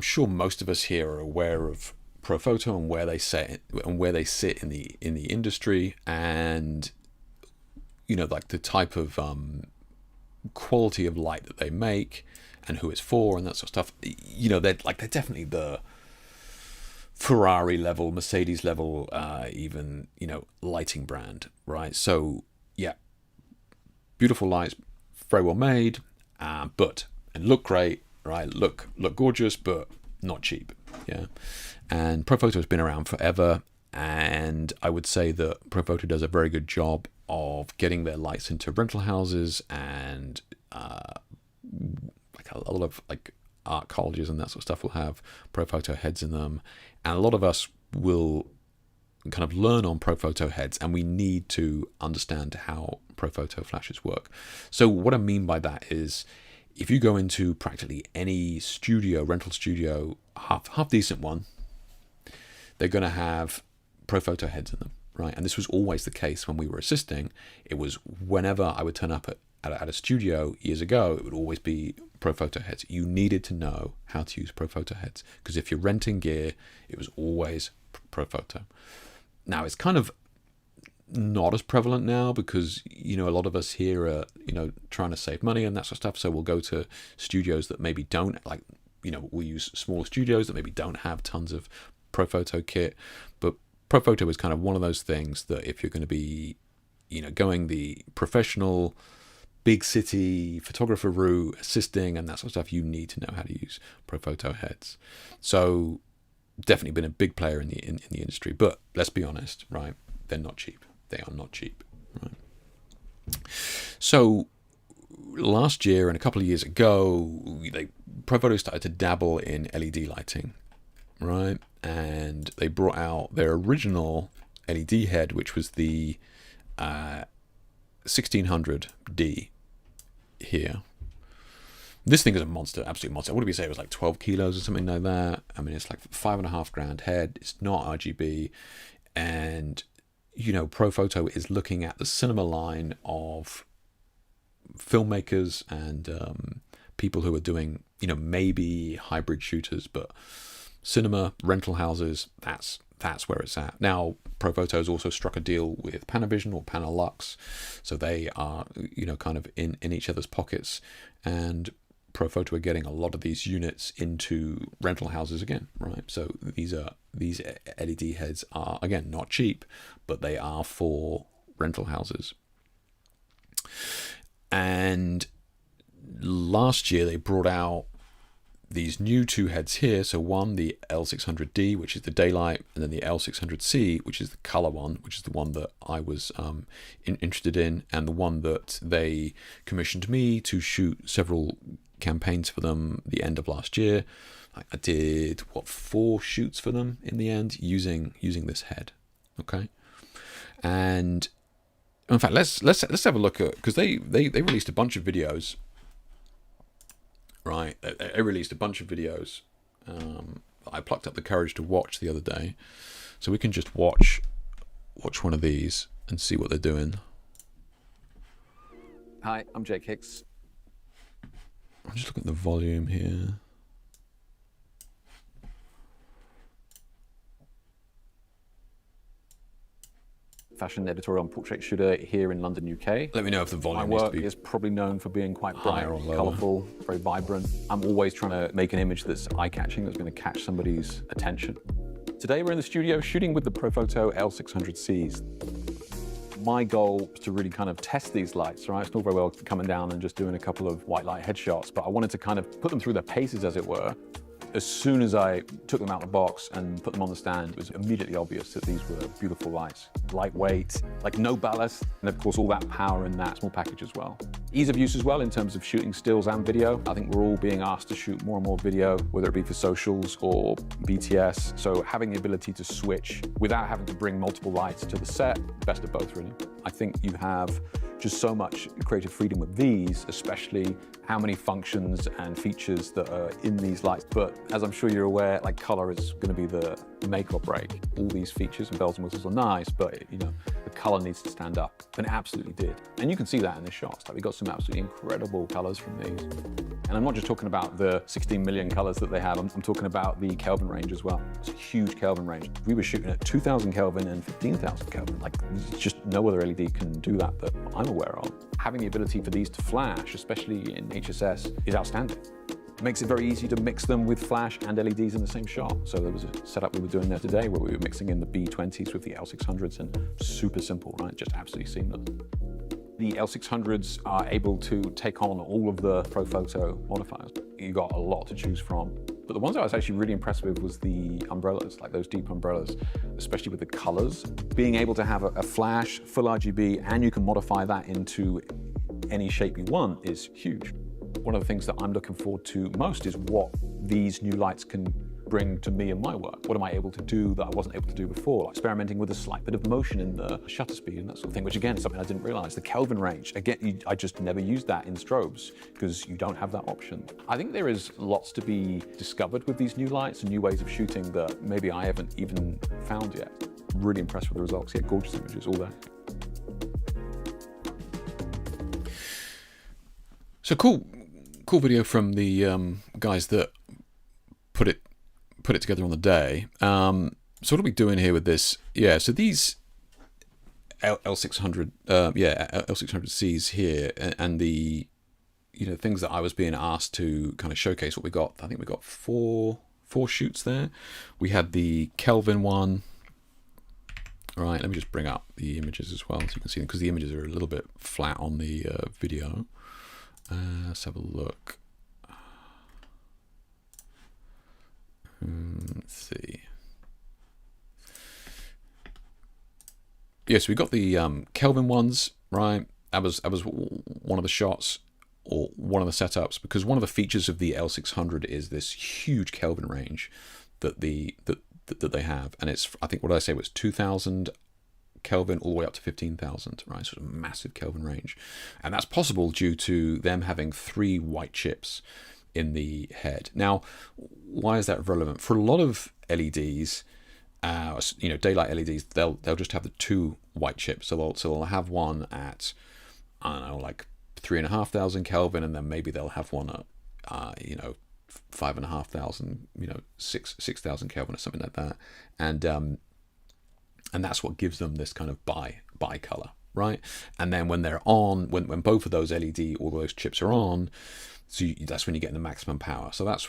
sure most of us here are aware of Profoto and where they sit in the industry, and like the type of quality of light that they make and who it's for and that sort of stuff. They're definitely the Ferrari level, Mercedes level, even lighting brand, right? So yeah, beautiful lights, very well made, and look great, right? Look gorgeous, but not cheap. Yeah. And Profoto has been around forever, and I would say that Profoto does a very good job of getting their lights into rental houses and like a lot of like art colleges and that sort of stuff will have Profoto heads in them, and a lot of us will kind of learn on Profoto heads, and we need to understand how Profoto flashes work. So what I mean by that is, if you go into practically any studio, rental studio, half decent one, they're going to have Profoto heads in them, right? And this was always the case when we were assisting. It was whenever I would turn up at a studio years ago, it would always be Profoto heads. You needed to know how to use Profoto heads, because if you're renting gear, it was always Profoto. Now, it's kind of not as prevalent now because, a lot of us here are, trying to save money and that sort of stuff. So we'll go to studios that maybe don't, like, we'll use smaller studios that maybe don't have tons of Profoto kit. But Profoto is kind of one of those things that if you're going to be, going the professional, big city photographer route, assisting and that sort of stuff, you need to know how to use Profoto heads. So definitely been a big player in the industry. But let's be honest, right? They're not cheap. They are not cheap, right? So last year and a couple of years ago, Profoto started to dabble in LED lighting, right? And they brought out their original LED head, which was the 1600D here. This thing is a monster, absolute monster. What did we say? It was like 12 kilos or something like that. I mean, it's like $5,500 head. It's not RGB. And, Profoto is looking at the cinema line of filmmakers and people who are doing, maybe hybrid shooters, but cinema, rental houses, that's where it's at. Now, Profoto's also struck a deal with Panavision or Panalux, so they are, kind of in each other's pockets, and Profoto are getting a lot of these units into rental houses again, right? So these LED heads are, again, not cheap, but they are for rental houses. And last year they brought out these new two heads here. So one, the L600D, which is the daylight, and then the L600C, which is the color one, which is the one that I was interested in, and the one that they commissioned me to shoot several campaigns for them the end of last year. I did 4 shoots for them in the end using this head. Okay, and in fact, let's have a look at, because they released a bunch of videos. Right, they released a bunch of videos I plucked up the courage to watch the other day, so we can just watch one of these and see what they're doing. Hi, I'm Jake Hicks. I'm just looking at the volume here. Fashion editorial and portrait shooter here in London, UK. Let me know if the volume My needs work to be is probably known for being quite bright, higher or lower. colourful, very vibrant. I'm always trying to make an image that's eye-catching, that's going to catch somebody's attention. Today we're in the studio shooting with the Profoto L600Cs. My goal was to really kind of test these lights, right? It's not very well coming down and just doing a couple of white light headshots, but I wanted to kind of put them through their paces, as it were. As soon as I took them out of the box and put them on the stand, it was immediately obvious that these were beautiful lights. Lightweight, like no ballast, and of course all that power in that small package as well. Ease of use as well in terms of shooting stills and video. I think we're all being asked to shoot more and more video, whether it be for socials or BTS. So having the ability to switch without having to bring multiple lights to the set, best of both really. I think you have just so much creative freedom with these, especially how many functions and features that are in these lights. But as I'm sure you're aware, like color is going to be the make or break. All these features and bells and whistles are nice, but the color needs to stand up, and it absolutely did. And you can see that in the shots. Like, we got some absolutely incredible colors from these. And I'm not just talking about the 16 million colors that they have, I'm talking about the Kelvin range as well. It's a huge Kelvin range. We were shooting at 2000 Kelvin and 15,000 Kelvin. Like, just no other LED can do that I'm aware of. Having the ability for these to flash, especially in HSS, is outstanding. It makes it very easy to mix them with flash and LEDs in the same shot. So there was a setup we were doing there today where we were mixing in the B20s with the L600s, and super simple, right? Just absolutely seamless. The L600s are able to take on all of the Profoto modifiers. You got a lot to choose from. But the ones I was actually really impressed with was the umbrellas, like those deep umbrellas, especially with the colors. Being able to have a flash, full RGB, and you can modify that into any shape you want is huge. One of the things that I'm looking forward to most is what these new lights can bring to me and my work. What am I able to do that I wasn't able to do before? Like experimenting with a slight bit of motion in the shutter speed and that sort of thing, which again is something I didn't realize. The Kelvin range, again, I just never used that in strobes because you don't have that option. I think there is lots to be discovered with these new lights and new ways of shooting that maybe I haven't even found yet. Really impressed with the results. Yeah, gorgeous images, all there. So cool video from the guys that put it together on the day. So what are we doing here with this? Yeah, so these L600, L600Cs here, and the things that I was being asked to kind of showcase what we got. I think we got four shoots there. We had the Kelvin one. All right, let me just bring up the images as well so you can see them, because the images are a little bit flat on the video. Let's have a look. Let's see. Yes, we got the Kelvin ones, right? That was one of the shots, or one of the setups, because one of the features of the L600 is this huge Kelvin range that they have, and it's, I think, what did I say, was 2000 Kelvin all the way up to 15,000, right? Sort of massive Kelvin range, and that's possible due to them having 3 white chips in the head. Now, why is that relevant? For a lot of LEDs, daylight LEDs, they'll just have the 2 white chips. So they'll have one at, I don't know, like 3,500 Kelvin, and then maybe they'll have one at 5,500, 6,000 Kelvin or something like that. And that's what gives them this kind of bi-color, right? And then when they're on, when both of those LED, all those chips are on, that's when you get the maximum power. So that's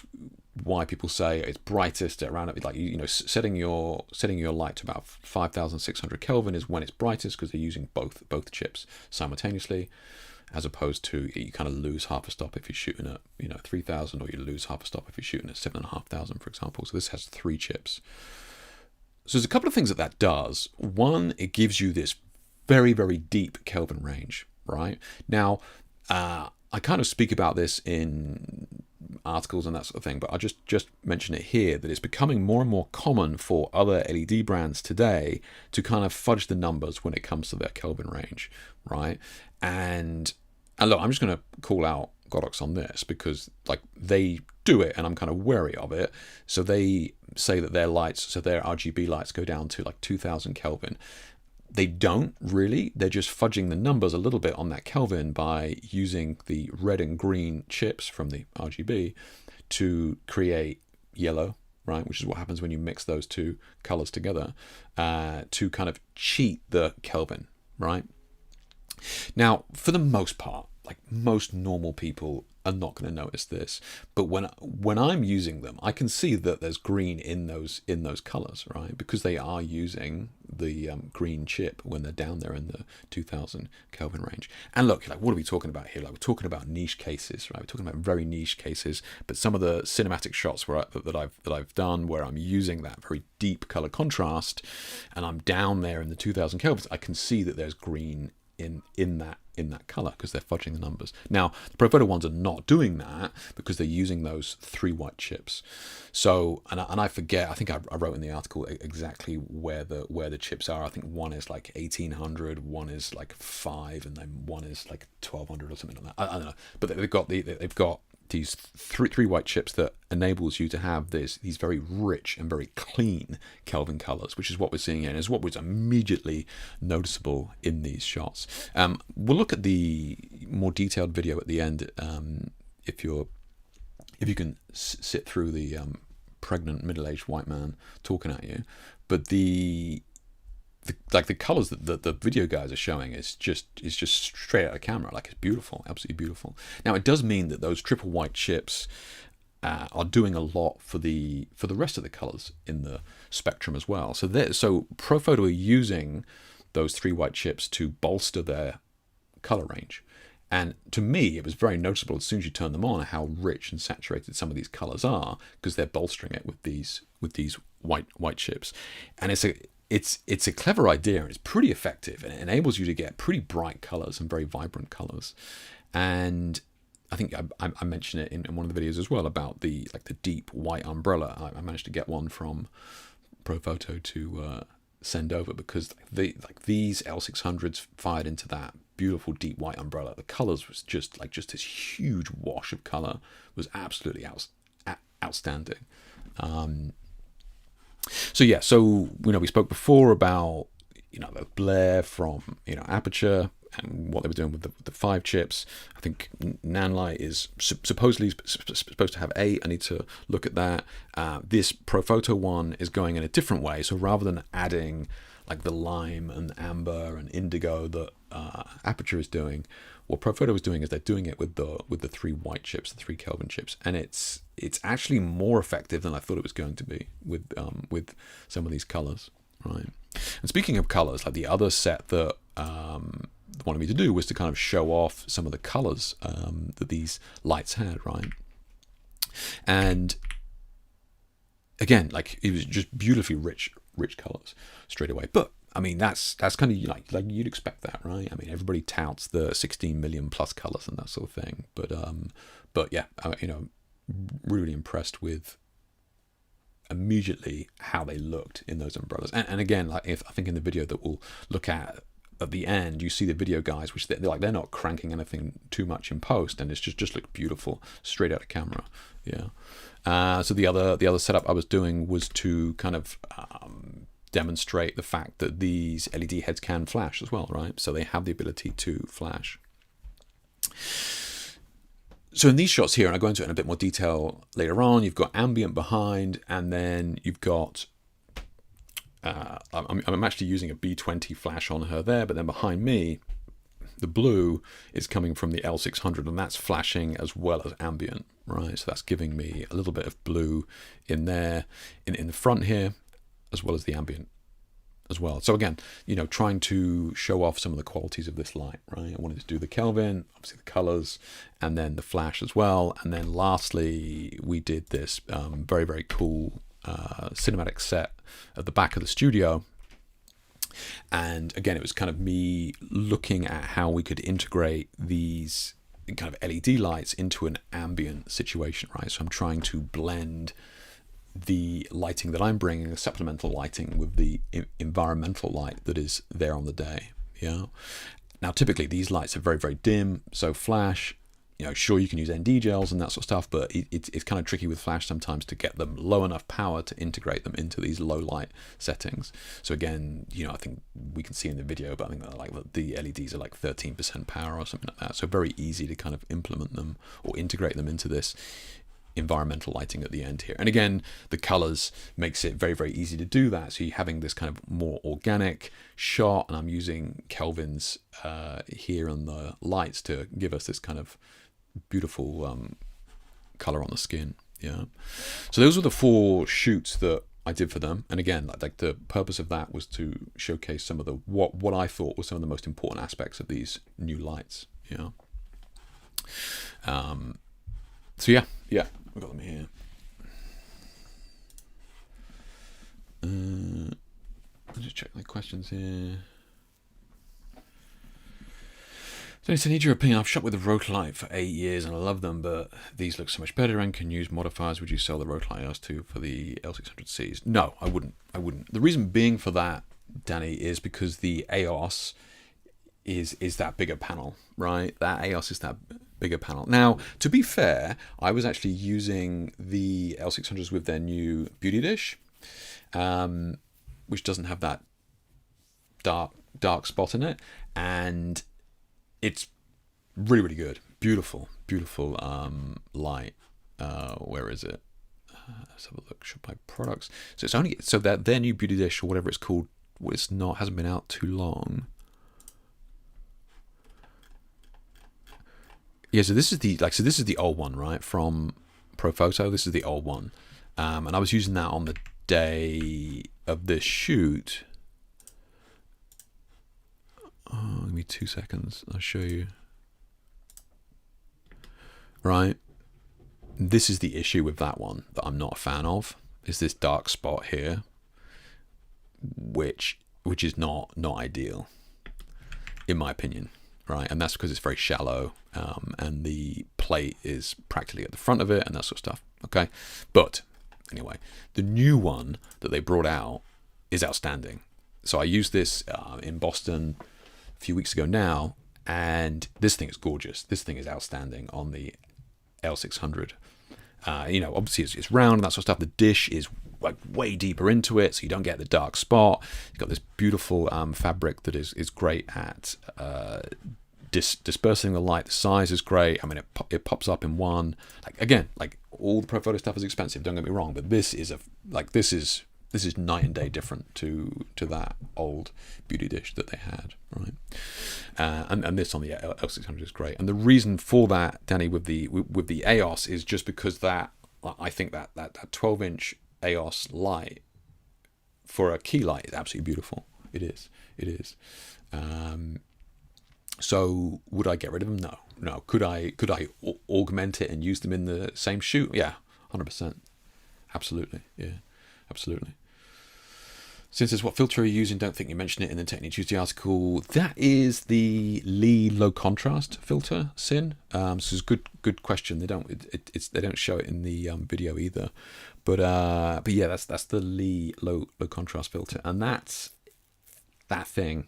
why people say it's brightest at around, like, setting your light to about 5,600 Kelvin is when it's brightest, because they're using both chips simultaneously, as opposed to you kind of lose half a stop if you're shooting at 3,000, or you lose half a stop if you're shooting at 7,500, for example. So this has 3 chips. So there's a couple of things that does. One, it gives you this very, very deep Kelvin range, right? Now, I kind of speak about this in articles and that sort of thing, but I'll just mention it here, that it's becoming more and more common for other LED brands today to kind of fudge the numbers when it comes to their Kelvin range, right? And look, I'm just going to call out Godox on this, because like they do it and I'm kind of wary of it. So they say that their RGB lights go down to like 2000 Kelvin. They don't really. They're just fudging the numbers a little bit on that Kelvin by using the red and green chips from the RGB to create yellow, right? Which is what happens when you mix those 2 colors together, to kind of cheat the Kelvin, right? Now, for the most part, like most normal people are not going to notice this, but when I'm using them, I can see that there's green in those colors, right? Because they are using the green chip when they're down there in the 2000 Kelvin range. And look, like, what are we talking about here? Like, we're talking about niche cases, right? We're talking about very niche cases. But some of the cinematic shots that I've done where I'm using that very deep color contrast, and I'm down there in the 2000 Kelvins, I can see that there's green in that color, because they're fudging the numbers. Now, the Profoto ones are not doing that because they're using those 3 white chips. So, and I forget, I think I wrote in the article exactly where the chips are. I think one is like 1800, one is like 5, and then one is like 1200 or something like that. I don't know, but they've got these three white chips that enables you to have these very rich and very clean Kelvin colors, which is what we're seeing here, and is what was immediately noticeable in these shots. We'll look at the more detailed video at the end if you can sit through the pregnant middle-aged white man talking at you. But the colors that the video guys are showing is just straight out of camera. Like, it's beautiful, absolutely beautiful. Now, it does mean that those triple white chips are doing a lot for the rest of the colors in the spectrum as well. So Profoto are using those 3 white chips to bolster their color range. And to me, it was very noticeable as soon as you turn them on how rich and saturated some of these colors are, because they're bolstering it with these white chips. And it's a clever idea, and it's pretty effective, and it enables you to get pretty bright colors and very vibrant colors. And I think I mentioned it in one of the videos as well about the deep white umbrella. I managed to get one from Profoto to send over, because these L600s fired into that beautiful deep white umbrella. The colors was just this huge wash of color, was absolutely outstanding. So we spoke before about the glare from aperture and what they were doing with the 5 chips. I think Nanlite is supposedly supposed to have 8. I need to look at that. This Profoto one is going in a different way. So rather than adding like the lime and amber and indigo that Aperture is doing, what Profoto is doing is they're doing it with the 3 white chips, the 3 Kelvin chips, and it's actually more effective than I thought it was going to be with some of these colors, right? And speaking of colors, like the other set that wanted me to do was to kind of show off some of the colors that these lights had, right? And again, like, it was just beautifully rich colors straight away. But I mean, that's kind of like you'd expect that, right? I mean, everybody touts the 16 million plus colors and that sort of thing. But yeah, really impressed with immediately how they looked in those umbrellas. And again, like, I think in the video that we'll look at the end, you see the video guys, which they're not cranking anything too much in post, and it's just looked beautiful straight out of camera. Yeah. So the other setup I was doing was to kind of demonstrate the fact that these LED heads can flash as well, right? So they have the ability to flash. So in these shots here, and I'll go into it in a bit more detail later on, you've got ambient behind, and then you've got I'm actually using a B20 flash on her there, but then behind me, the blue is coming from the L600, and that's flashing as well as ambient, right? So that's giving me a little bit of blue in there, in the front here, as well as the ambient as well. So again, trying to show off some of the qualities of this light, right? I wanted to do the Kelvin, obviously the colors, and then the flash as well. And then lastly, we did this very, very cool cinematic set at the back of the studio. And again, it was kind of me looking at how we could integrate these kind of LED lights into an ambient situation, right? So I'm trying to blend the lighting that I'm bringing, the supplemental lighting, with the environmental light that is there on the day. Yeah. Now, typically these lights are very, very dim, so flash, sure, you can use ND gels and that sort of stuff, but it's kind of tricky with flash sometimes to get them low enough power to integrate them into these low light settings. So again, I think we can see in the video, but I think that like the LEDs are like 13% power or something like that. So very easy to kind of implement them or integrate them into this environmental lighting at the end here. And again, the colors makes it very, very easy to do that. So you're having this kind of more organic shot, and I'm using Kelvins here on the lights to give us this kind of beautiful color on the skin. Yeah. So those were the 4 shoots that I did for them. And again, like the purpose of that was to showcase some of the what I thought were some of the most important aspects of these new lights. Yeah. So yeah, we've got them here. I'll just check my questions here. So I need your opinion. I've shot with the Rotolite for 8 years and I love them, but these look so much better and can use modifiers. Would you sell the Rotolite EOS2 for the L600Cs? No, I wouldn't. The reason being for that, Danny, is because the EOS is that bigger panel, right? That EOS is that bigger panel. Now, to be fair, I was actually using the L600s with their new beauty dish, which doesn't have that dark spot in it, and it's really good. Beautiful light. Where is it? Let's have a look. Shop my products. So it's only that their new beauty dish or whatever it's called. Well, it's not, hasn't been out too long. Yeah, so this is the old one, right, from Profoto. This is the old one, and I was using that on the day of this shoot. Oh, give me 2 seconds. I'll show you. Right, this is the issue with that one that I'm not a fan of. Is this dark spot here, which is not ideal, in my opinion. Right, and that's because it's very shallow, and the plate is practically at the front of it, and that sort of stuff. Okay, but anyway, the new one that they brought out is outstanding. So I used this in Boston a few weeks ago now, and this thing is gorgeous. This thing is outstanding on the L600. Obviously it's round and that sort of stuff. The dish is like way deeper into it, so you don't get the dark spot. You've got this beautiful fabric that is great at dispersing the light. The size is great. I mean, it pops up in one. Like all the Profoto stuff is expensive. Don't get me wrong, but this is night and day different to that old beauty dish that they had, right? And this on the L600 is great. And the reason for that, Danny, with the EOS is just because that I think that 12-inch EOS light for a key light is absolutely beautiful. It is. So would I get rid of them? No. Could I augment it and use them in the same shoot? Yeah, 100%. Absolutely. Yeah, absolutely. Since it's what filter are you using? Don't think you mentioned it in the Technique Tuesday article. That is the Lee low contrast filter, Sin. So it's a good question. They don't show it in the video either, but yeah, that's the Lee low contrast filter, and that's that thing.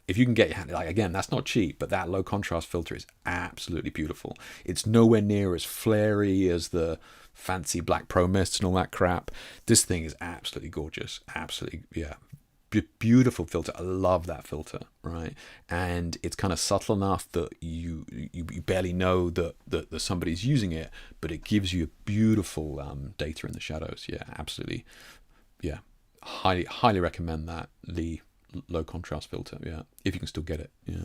If you can get your hand, again, that's not cheap, but that low contrast filter is absolutely beautiful. It's nowhere near as flary as the fancy Black Pro mists and all that crap. This thing is absolutely gorgeous. Absolutely, yeah. Beautiful filter. I love that filter, right? And it's kind of subtle enough that you barely know that somebody's using it, but it gives you a beautiful data in the shadows. Yeah, absolutely. Yeah, highly recommend that Lee low contrast filter. Yeah, if you can still get it. Yeah.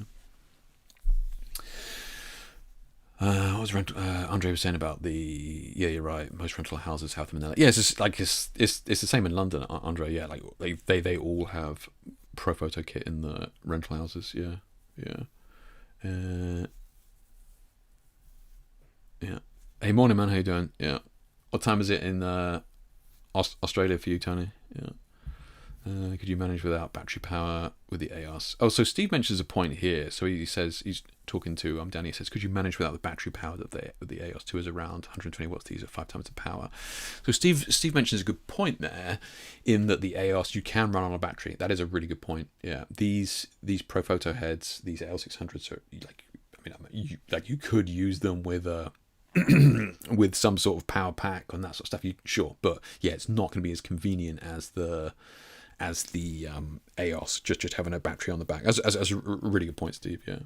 What was Andre was saying about the? Yeah, you're right. Most rental houses have them in LA. Yeah, it's just like it's the same in London, Andre. Yeah, like they all have Profoto kit in the rental houses. Yeah. Yeah. Hey, morning, man. How you doing? Yeah. What time is it in Australia for you, Tony? Yeah. Could you manage without battery power with the EOS? Oh, so Steve mentions a point here. So he says, he's talking to Danny, says, could you manage without the battery power that the EOS 2 is around 120 watts? These are 5 times the power. So Steve mentions a good point there, in that the EOS you can run on a battery. That is a really good point. Yeah, these Profoto heads, these L600s are you could use them with a with some sort of power pack and that sort of stuff. Sure, but yeah, it's not going to be as convenient as the EOS, just having a battery on the back. As a really good point, Steve. Yeah.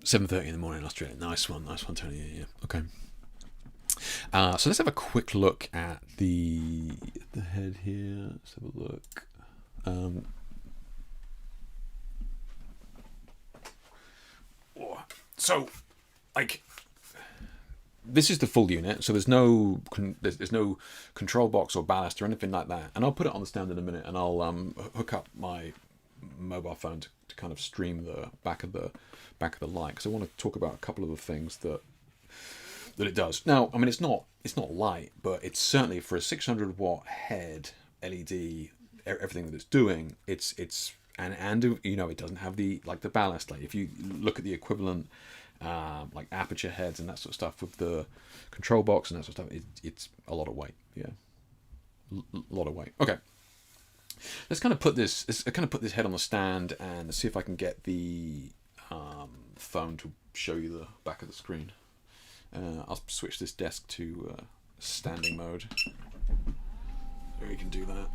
7:30 in the morning in Australia. Nice one, Tony. Yeah. Okay. So let's have a quick look at the head here. Let's have a look. So, this is the full unit, so there's no control box or ballast or anything like that. And I'll put it on the stand in a minute, and I'll hook up my mobile phone to kind of stream the back of the light, because I want to talk about a couple of the things that it does. Now, I mean, it's not light, but it's certainly, for a 600 watt head LED, everything that it's doing, it's and it doesn't have the ballast. Like, if you look at the equivalent like aperture heads and that sort of stuff with the control box and that sort of stuff, it's a lot of weight. Yeah, a lot of weight. Okay, let's kind of put this head on the stand and see if I can get the phone to show you the back of the screen. I'll switch this desk to standing mode. There you can do that.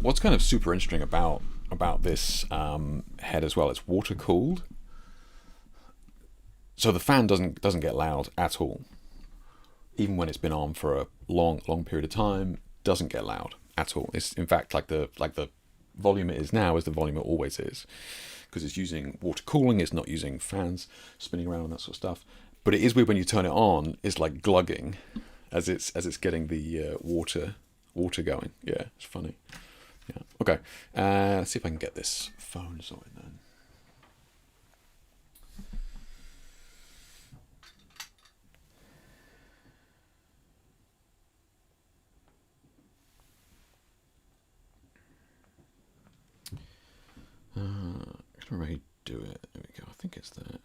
What's kind of super interesting about this head as well, it's water cooled, so the fan doesn't get loud at all, even when it's been on for a long period of time. Doesn't get loud at all. It's in fact like the volume it is now is the volume it always is, because it's using water cooling. It's not using fans spinning around and that sort of stuff. But it is weird when you turn it on. It's like glugging as it's getting the water going. Yeah, it's funny. Yeah. Okay. Let's see if I can get this phone sorted then. I can redo it. There we go. I think it's that.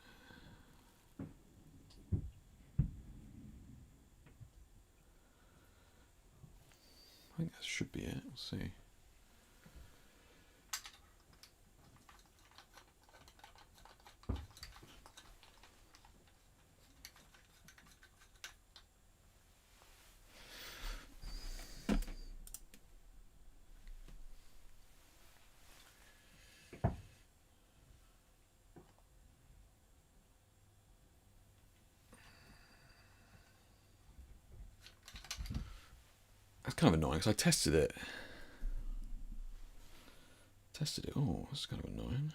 I think that should be it. We'll see. That's kind of annoying because I tested it. Oh, that's kind of annoying.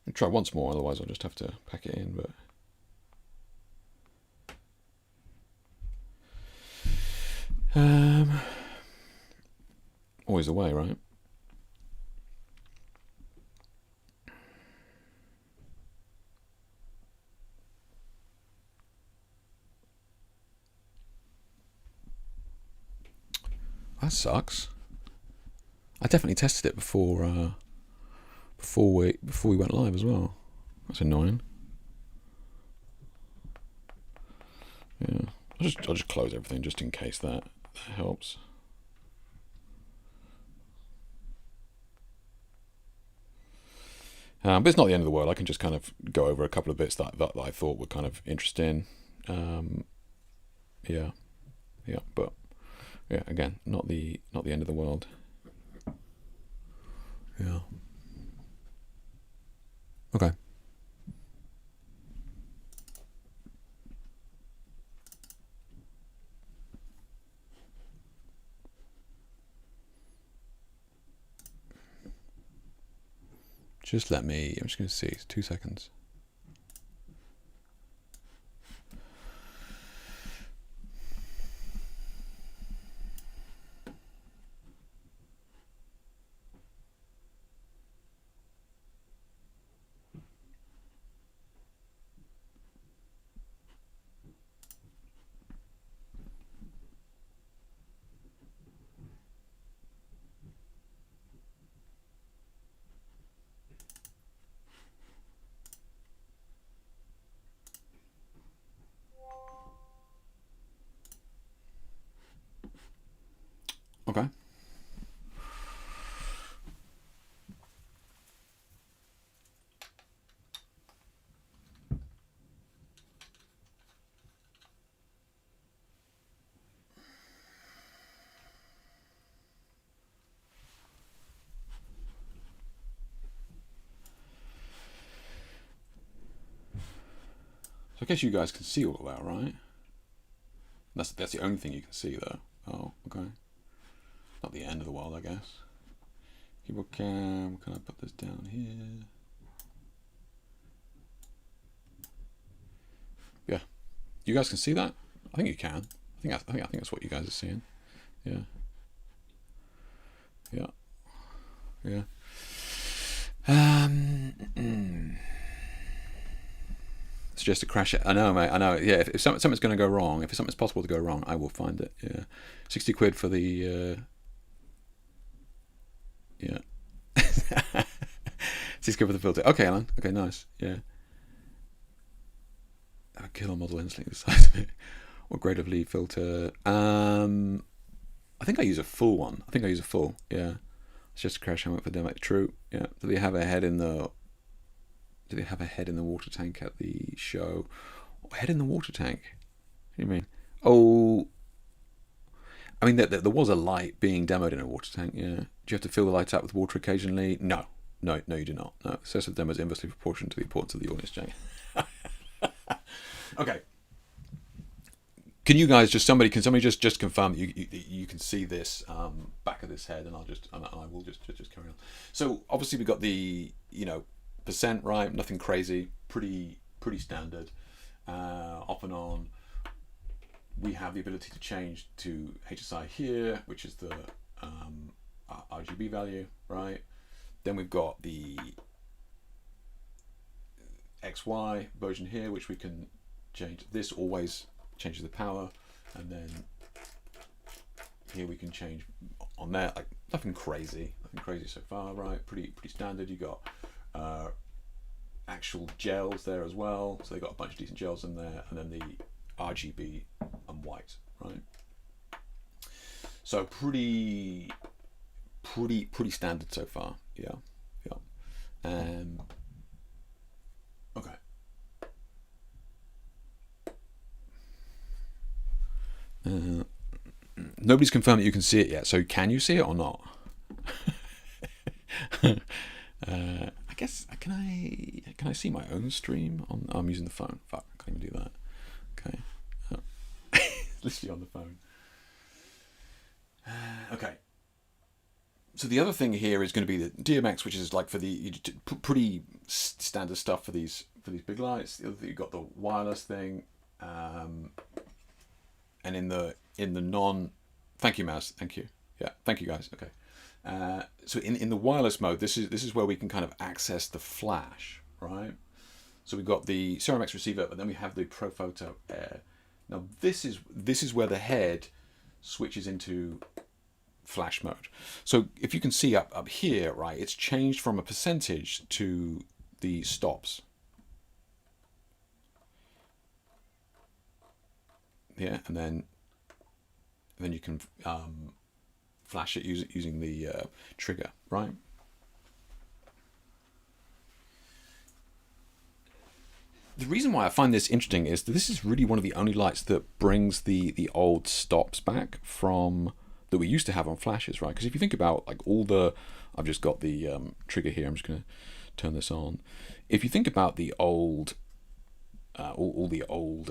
I'll try once more, otherwise I'll just have to pack it in. But always a way, right? That sucks. I definitely tested it before we went live as well. That's annoying. Yeah, I'll just close everything just in case that helps. But it's not the end of the world. I can just kind of go over a couple of bits that I thought were kind of interesting. Yeah, but. Yeah, again, not the end of the world. Yeah. Okay. Just let me, I'm just going to see, 2 seconds. Okay. So I guess you guys can see all of that, right? That's the only thing you can see, though. Oh, okay. Not the end of the world, I guess. Keyboard cam. Can I put this down here? Yeah. You guys can see that? I think you can. I think that's what you guys are seeing. Yeah. Yeah. Yeah. Suggest a crash. I know, mate. I know. Yeah, if something's going to go wrong, if something's possible to go wrong, I will find it. Yeah, 60 quid for the. Yeah. 60 quid for the filter. Okay, Alan. Okay, nice. Yeah. A killer model instantly the size of it. What grade of lead filter? I think I use a full one. I think I use a full. Yeah. It's just a crash helmet for demo. True. Yeah. Do they have a head in the? Do they have a head in the water tank at the show? Head in the water tank? What do you mean? Oh, I mean, there was a light being demoed in a water tank, yeah. Do you have to fill the light up with water occasionally? No, you do not. No, success of demo is inversely proportional to the importance of the audience tank. Okay. Can you guys can somebody just confirm that you can see this back of this head, and I will just carry on. So obviously we got the percent, right? Nothing crazy, pretty standard. Off and on. We have the ability to change to HSI here, which is the RGB value, right? Then we've got the XY version here, which we can change. This always changes the power, and then here we can change on there. Like nothing crazy so far, right? Pretty standard. You got actual gels there as well, so they got a bunch of decent gels in there, and then the RGB and white, right? So pretty standard so far. Yeah. Okay. Nobody's confirmed that you can see it yet. So can you see it or not? I guess can I see my own stream on? I'm using the phone. Fuck, I can't even do that. Okay. Literally on the phone. Okay. So the other thing here is going to be the DMX, which is like for the pretty standard stuff for these big lights. The other thing, you've got the wireless thing, and in the non. Thank you, Mouse. Thank you. Yeah. Thank you, guys. Okay. So in the wireless mode, this is where we can kind of access the flash, right? So we've got the Ceramax receiver, but then we have the Profoto Air. Now this is where the head switches into flash mode. So if you can see up here, right, it's changed from a percentage to the stops. Yeah, and then you can flash it using the trigger, right? The reason why I find this interesting is that this is really one of the only lights that brings the old stops back from that we used to have on flashes, right? Because if you think about like I've just got the trigger here. I'm just going to turn this on. If you think about the old, all the old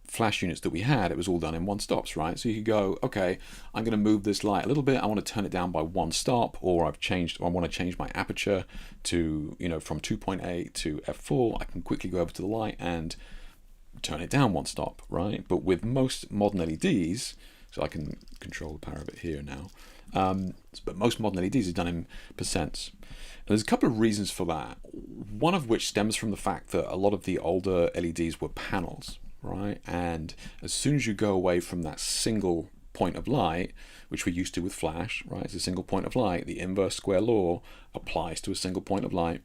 flash units that we had, it was all done in one stops, right? So you could go, okay, I'm going to move this light a little bit. I want to turn it down by one stop, or I want to change my aperture to, from 2.8 to f4. I can quickly go over to the light and turn it down one stop, right? But with most modern LEDs, so I can control the power of it here now. But most modern LEDs are done in percents. And there's a couple of reasons for that. One of which stems from the fact that a lot of the older LEDs were panels, right? And as soon as you go away from that single point of light, which we're used to with flash, right? It's a single point of light. The inverse square law applies to a single point of light.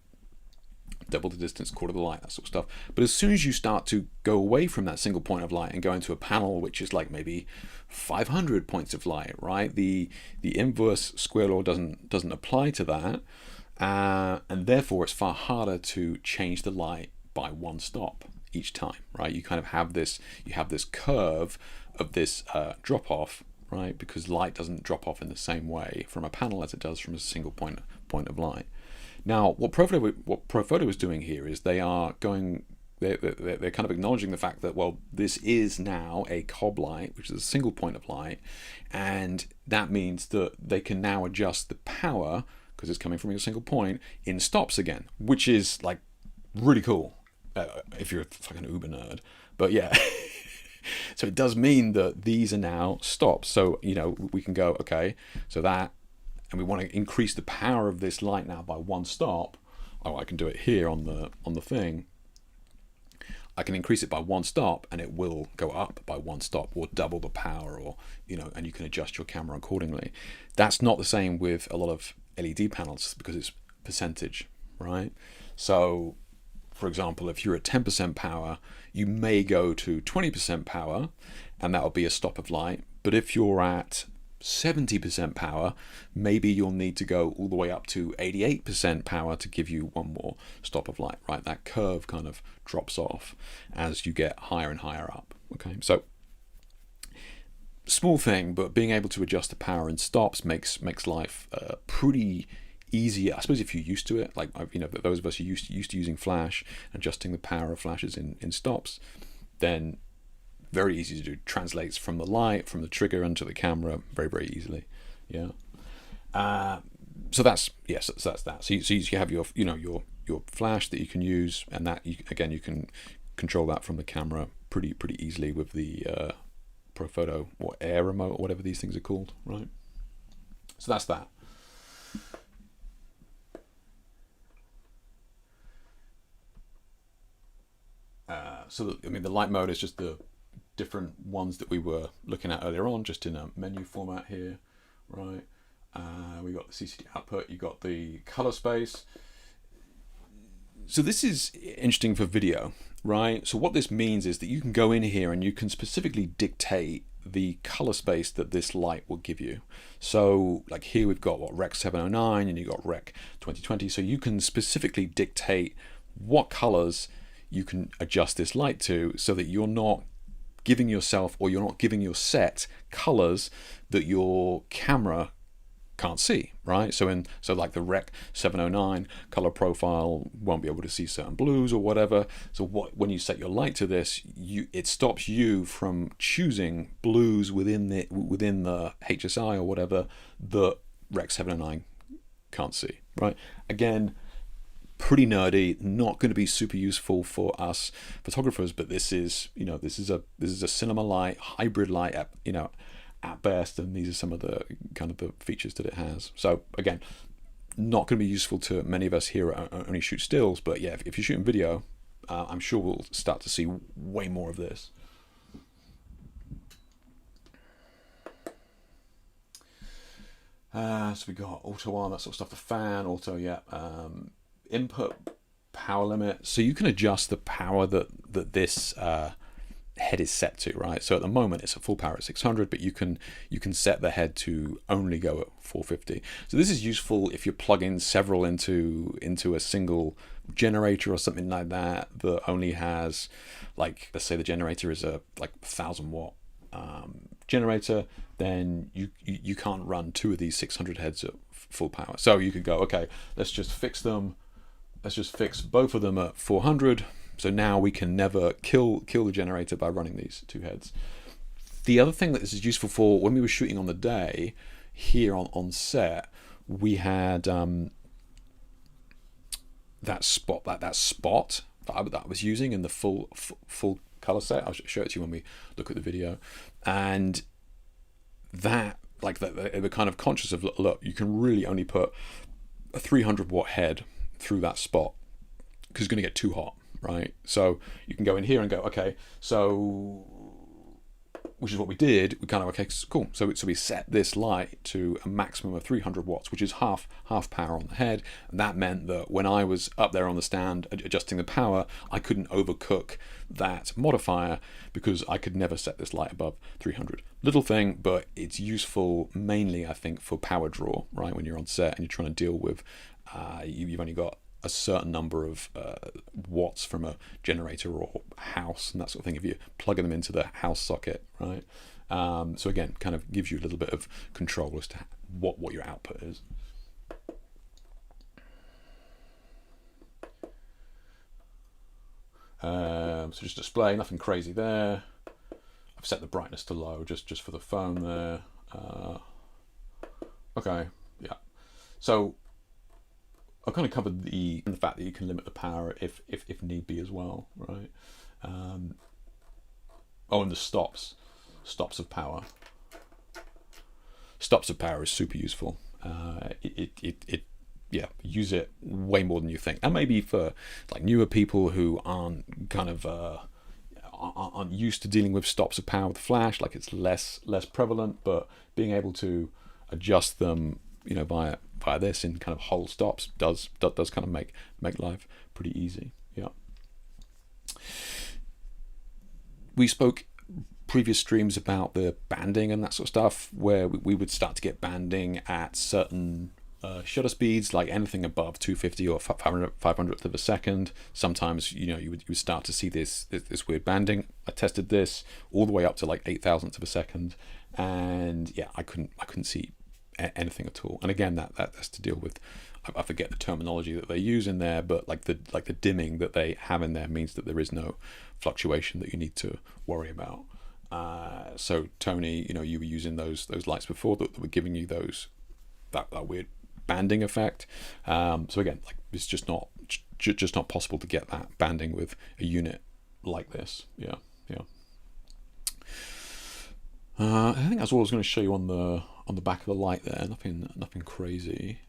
Double the distance, quarter the light, that sort of stuff. But as soon as you start to go away from that single point of light and go into a panel which is like maybe 500 points of light, right? The inverse square law doesn't apply to that, and therefore it's far harder to change the light by one stop each time, right? You kind of have this curve of this drop off, right? Because light doesn't drop off in the same way from a panel as it does from a single point of light. Now, what Profoto is doing here is they're kind of acknowledging the fact that, well, this is now a cob light, which is a single point of light, and that means that they can now adjust the power, because it's coming from a single point, in stops again, which is like really cool if you're a fucking uber nerd. But yeah, so it does mean that these are now stops. So we can go, okay, so that and we want to increase the power of this light now by 1 stop, oh, I can do it here on the thing. I can increase it by 1 stop and it will go up by 1 stop, or double the power, or, you know, and you can adjust your camera accordingly. That's not the same with a lot of LED panels because it's percentage, right? So for example, if you're at 10% power, you may go to 20% power and that'll be a stop of light. But if you're at 70% power, maybe you'll need to go all the way up to 88% power to give you 1 more stop of light, right? That curve kind of drops off as you get higher and higher up. Okay, so small thing, but being able to adjust the power in stops makes life pretty easy, I suppose, if you're used to it. Like, you know, those of us who are used to using flash, adjusting the power of flashes in stops, then very easy to do. Translates from the light, from the trigger into the camera very, very easily. Yeah. So that's, yes, so that's that. So you have your, you know, your flash that you can use, and that you can control that from the camera pretty easily with the Profoto or Air remote or whatever these things are called, right? So that's that. So I mean, the light mode is just the different ones that we were looking at earlier on, just in a menu format here, right? We got the CCD output, you got the color space. So this is interesting for video, right? So what this means is that you can go in here and you can specifically dictate the color space that this light will give you. So like here we've got what, Rec 709, and you got Rec 2020. So you can specifically dictate what colors you can adjust this light to, so that you're not giving yourself, or you're not giving your set colors that your camera can't see, right? So like the Rec 709 color profile won't be able to see certain blues or whatever. So when you set your light to this, it stops you from choosing blues within the HSI or whatever that Rec 709 can't see, right? Again, pretty nerdy, not going to be super useful for us photographers, but this is a cinema light, hybrid light at, you know, at best, and these are some of the kind of the features that it has. So again, not going to be useful to many of us here who only shoot stills, but yeah, if you're shooting video, I'm sure we'll start to see way more of this. So we got auto on, that sort of stuff, the fan, auto, yeah. Input power limit, so you can adjust the power that this head is set to, right? So at the moment it's at full power at 600, but you can set the head to only go at 450. So this is useful if you're plugging several into a single generator or something like that only has, like, let's say the generator is a 1,000 watt generator, then you can't run 2 of these 600 heads at full power. So you could go, okay, let's just fix both of them at 400. So now we can never kill the generator by running these 2 heads. The other thing that this is useful for, when we were shooting on the day here on set, we had that spot that I was using in the full color set. I'll show it to you when we look at the video, and that, like, they were kind of conscious of, look, you can really only put a 300 watt head through that spot because it's going to get too hot, right? So you can go in here and go, okay, so, which is what we did. We kind of, okay, cool. So we set this light to a maximum of 300 watts, which is half power on the head. And that meant that when I was up there on the stand adjusting the power, I couldn't overcook that modifier because I could never set this light above 300. Little thing, but it's useful mainly, I think, for power draw, right? When you're on set and you're trying to deal with, you've only got a certain number of watts from a generator or house and that sort of thing if you're plugging them into the house socket, right? So again, kind of gives you a little bit of control as to what your output is. So just display, nothing crazy there. I've set the brightness to low just for the phone there. Okay, yeah. So I've kind of covered the fact that you can limit the power if need be as well, right? Oh, and the stops of power. Stops of power is super useful. Yeah, use it way more than you think. And maybe for like newer people who aren't kind of aren't used to dealing with stops of power with flash, like it's less prevalent, but being able to adjust them, you know, via this in kind of whole stops does kind of make life pretty easy. Yeah. We spoke previous streams about the banding and that sort of stuff, where we would start to get banding at certain shutter speeds, like anything above 250 or 500th of a second. Sometimes, you know, you would start to see this weird banding. I tested this all the way up to like 8,000th of a second, and yeah, I couldn't see anything at all. And again, that's to deal with, I forget the terminology that they use in there, but like the dimming that they have in there means that there is no fluctuation that you need to worry about. So Tony, you know, you were using those lights before that were giving you that weird banding effect. So again, like it's just not possible to get that banding with a unit like this. Yeah. I think that's all I was going to show you on the back of the light there. Nothing crazy,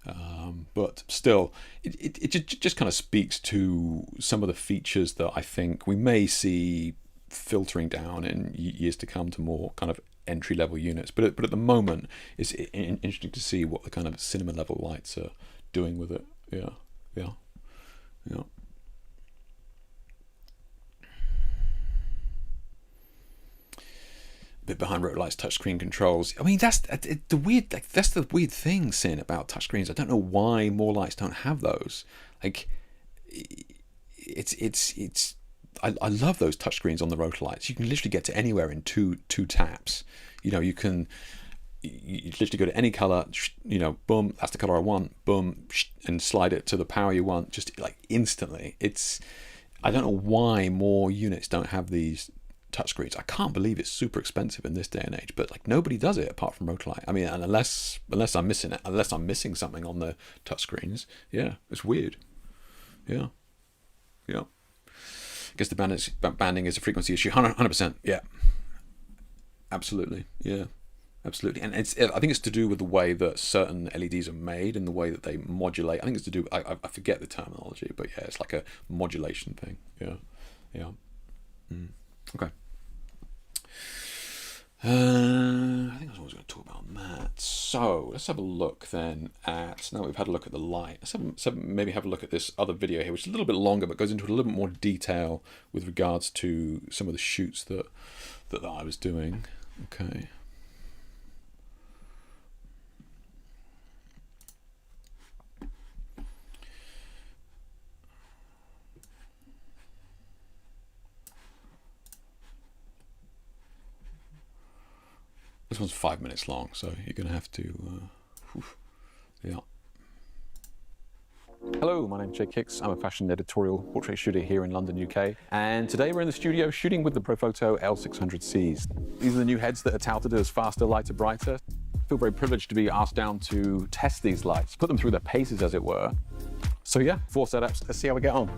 but still, it just kind of speaks to some of the features that I think we may see filtering down in years to come to more kind of entry-level units. But at the moment, it's interesting to see what the kind of cinema level lights are doing with it. Yeah. Bit behind rotor lights, touchscreen controls. I mean, that's the weird thing, Sin, about touchscreens. I don't know why more lights don't have those. Like, it's. I love those touchscreens on the rotor lights. You can literally get to anywhere in two taps. You know, you literally go to any color. You know, boom, that's the color I want. Boom, and slide it to the power you want. Just like instantly. I don't know why more units don't have these touchscreens. I can't believe it's super expensive in this day and age, but like nobody does it apart from Rotolight. I mean, and unless I'm missing something on the touchscreens. Yeah, it's weird. Yeah. I guess the banding is a frequency issue. 100%. Yeah. Absolutely. Yeah. Absolutely. And I think it's to do with the way that certain LEDs are made and the way that they modulate. I think it's to do. I forget the terminology, but yeah, it's like a modulation thing. Yeah. Okay. I think I was always going to talk about that. So let's have a look then at, now we've had a look at the light, let's maybe have a look at this other video here, which is a little bit longer, but goes into a little bit more detail with regards to some of the shoots that I was doing. Okay. This one's 5 minutes long, so you're going to have to, yeah. Hello, my name's Hicks. I'm a fashion editorial portrait shooter here in London, UK. And today we're in the studio shooting with the Profoto L600Cs. These are the new heads that are touted as faster, lighter, brighter. I feel very privileged to be asked down to test these lights, put them through their paces, as it were. So yeah, 4 setups. Let's see how we get on.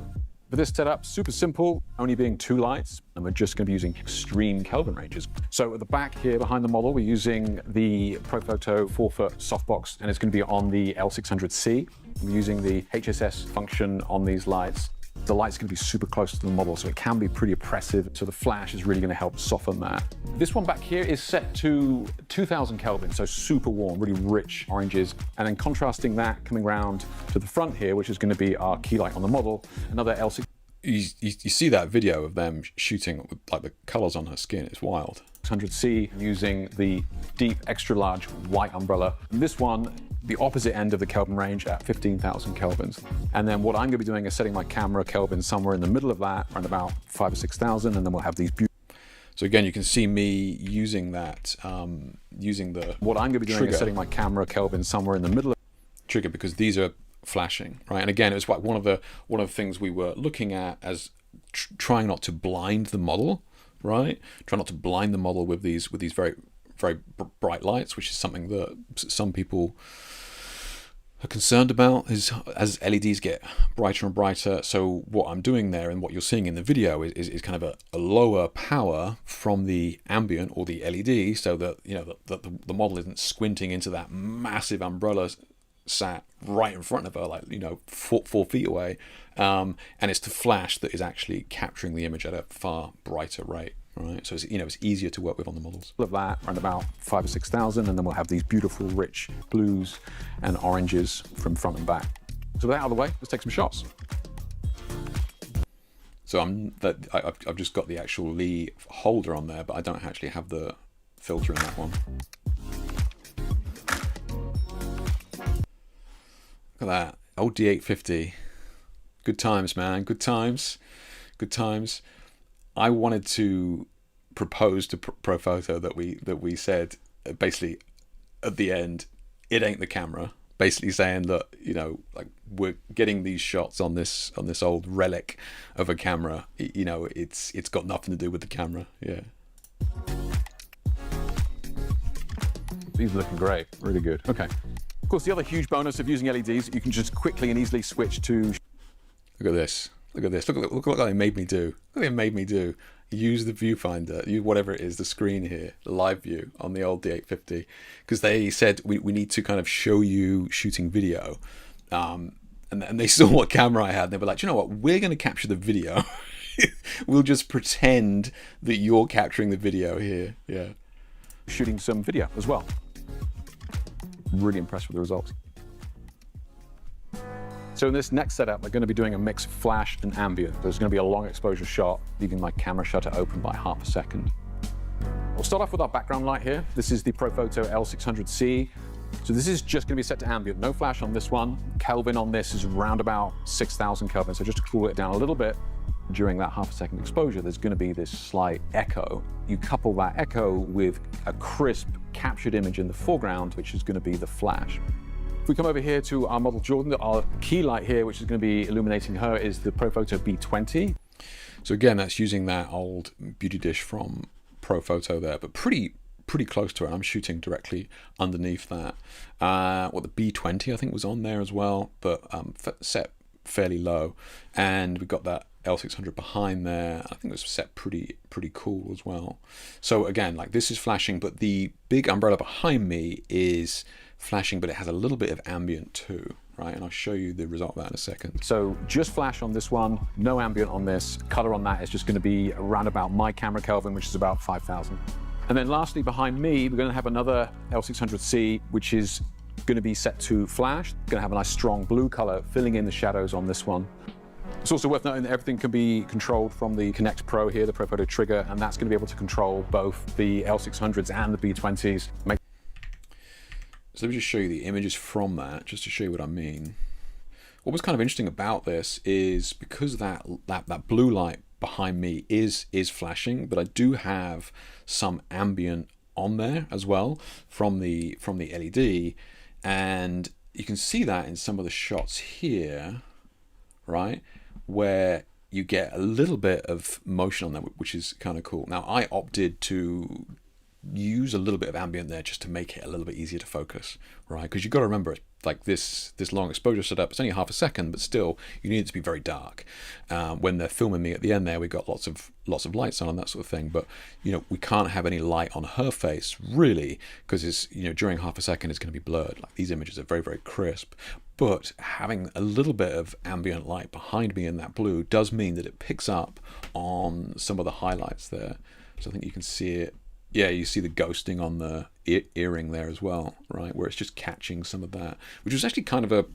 For this setup, super simple, only being 2 lights, and we're just going to be using extreme Kelvin ranges. So at the back here behind the model, we're using the Profoto 4-foot softbox, and it's going to be on the L600C. I'm using the HSS function on these lights. The light's going to be super close to the model, so it can be pretty oppressive. So the flash is really going to help soften that. This one back here is set to 2000 Kelvin, so super warm, really rich oranges. And then contrasting that, coming around to the front here, which is going to be our key light on the model, another L6. You see that video of them shooting with like the colors on her skin. It's wild. 600C using the deep extra large white umbrella. And this one, the opposite end of the Kelvin range at 15,000 Kelvins. And then what I'm going to be doing is setting my camera Kelvin somewhere in the middle of that, around about 5,000 or 6,000, and then we'll have these beautiful. So again, you can see me using that, using the what I'm going to be doing trigger. Is setting my camera Kelvin somewhere in the middle of trigger, because these are flashing, right? And again, it was like one of the things we were looking at as trying not to blind the model, right? Try not to blind the model with these very bright lights, which is something that some people are concerned about is as LEDs get brighter and brighter. So what I'm doing there and what you're seeing in the video is kind of a lower power from the ambient or the LED, so that the model isn't squinting into that massive umbrella sat right in front of her, like 4 feet away, and it's the flash that is actually capturing the image at a far brighter rate. Right, so it's easier to work with on the models. Of that, around about 5,000 or 6,000, and then we'll have these beautiful, rich blues and oranges from front and back. So with that out of the way, let's take some shots. So I've just got the actual Lee holder on there, but I don't actually have the filter in that one. Look at that, old D850. Good times, man. Good times. Good times. I wanted to propose to Profoto that we said basically at the end, it ain't the camera. Basically saying that like we're getting these shots on this old relic of a camera. It's got nothing to do with the camera. Yeah. These are looking great. Really good. Okay. Of course, the other huge bonus of using LEDs, you can just quickly and easily switch to. Look at this. Look at this. Look what they made me do. Look what they made me do. Use the viewfinder, use whatever it is, the screen here, the live view on the old D850, because they said we need to kind of show you shooting video, and they saw what camera I had. And they were like, you know what? We're going to capture the video. We'll just pretend that you're capturing the video here. Yeah. Shooting some video as well. Really impressed with the results. So in this next setup, we're going to be doing a mix of flash and ambient. There's going to be a long exposure shot, leaving my camera shutter open by ½ a second. We'll start off with our background light here. This is the Profoto L600C. So this is just going to be set to ambient. No flash on this one. Kelvin on this is around about 6,000 Kelvin. So just to cool it down a little bit, during that ½ a second exposure, there's going to be this slight echo. You couple that echo with a crisp captured image in the foreground, which is going to be the flash. If we come over here to our model Jordan, our key light here, which is going to be illuminating her, is the Profoto B20. So again, that's using that old beauty dish from Profoto there, but pretty close to it. I'm shooting directly underneath that. The B20 I think was on there as well, but set fairly low. And we've got that L600 behind there. I think it was set pretty cool as well. So again, like this is flashing, but the big umbrella behind me is flashing, but it has a little bit of ambient too, right? And I'll show you the result of that in a second. So just flash on this one, no ambient on this. Color on that is just going to be around about my camera Kelvin, which is about 5,000. And then lastly, behind me, we're going to have another L600C, which is going to be set to flash. Going to have a nice strong blue color, filling in the shadows on this one. It's also worth noting that everything can be controlled from the Connect Pro here, the Profoto trigger, and that's going to be able to control both the L600s and the B20s. So let me just show you the images from that, just to show you what I mean. What was kind of interesting about this is because that blue light behind me is flashing, but I do have some ambient on there as well from the LED, and you can see that in some of the shots here, right, where you get a little bit of motion on that, which is kind of cool. Now I opted to use a little bit of ambient there just to make it a little bit easier to focus, right? Because you've got to remember, like this long exposure setup, it's only ½ a second, but still you need it to be very dark. When they're filming me at the end there, we got lots of lights on and that sort of thing, but we can't have any light on her face really, because it's during ½ a second it's going to be blurred. Like these images are very, very crisp, but having a little bit of ambient light behind me in that blue does mean that it picks up on some of the highlights there. So I think you can see it. Yeah, you see the ghosting on the earring there as well, right? Where it's just catching some of that, which was actually kind of a